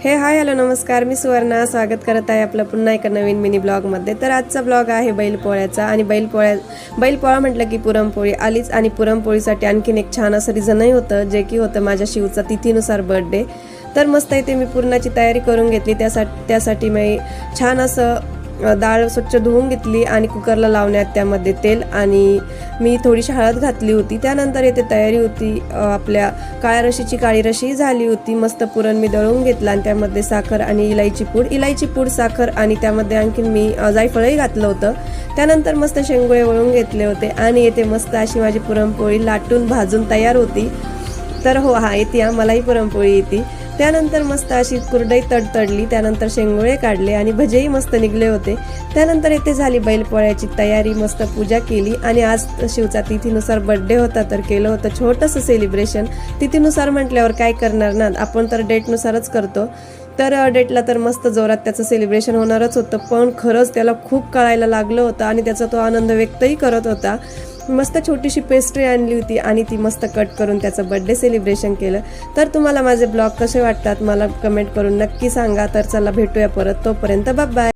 Hi hello नमस्कार, मी सुवर्णा स्वागत करत आहे आपलं पुन्हा एका नवीन मिनी ब्लॉगमध्ये। तर आजचा ब्लॉग आहे बैलपोळ्याचा आणि बैलपोळा म्हटलं की पुरणपोळी आलीच आणि पुरणपोळीसाठी आणखीन एक छान असं रिझनही होतं, जे की होतं माझ्या शिवचा तिथीनुसार बर्थडे। तर मस्त इथे मी पुरणाची तयारी करून घेतली। त्यासाठी मी छान असं डाळ स्वच्छ धुवून घेतली आणि कुकरला लावण्यात त्यामध्ये तेल आणि मी थोडीशी हळद घातली होती। त्यानंतर येथे तयारी होती आपल्या काळ्या रशीची काळी रशी झाली होती। मस्त पुरण मी दळून घेतलं आणि त्यामध्ये साखर आणि इलायची पूड साखर आणि त्यामध्ये आणखीन मी जायफळही घातलं होतं। त्यानंतर मस्त शेंगुळे वळून घेतले होते आणि येथे मस्त अशी माझी पुरणपोळी लाटून भाजून तयार होती। तर हो येते मलाही पुरणपोळी येते। त्यानंतर मस्त अशी कुरडई तडतडली, त्यानंतर शेंगोळे काढले आणि भजेही मस्त निघले होते। त्यानंतर येथे झाली बैलपोळ्याची तयारी, मस्त पूजा केली आणि आज शिवचा तिथीनुसार बर्थडे होता, तर केलं होतं छोटंसं सेलिब्रेशन। तिथीनुसार म्हटल्यावर काय करणार ना, आपण तर डेटनुसारच करतो। तर डेटला तर मस्त जोरात त्याचं सेलिब्रेशन होणारच होतं, पण खरंच त्याला खूप कळायला लागलं होतं आणि त्याचा तो आनंद व्यक्तही करत होता। मस्त छोटीशी पेस्ट्री आणली होती आणि ती मस्त कट करून त्याचं बर्थडे सेलिब्रेशन केलं। तर तुम्हाला माझे ब्लॉग कसे वाटतात मला कमेंट करून नक्की सांगा। तर चला भेटूया परत, तोपर्यंत बाय बाय।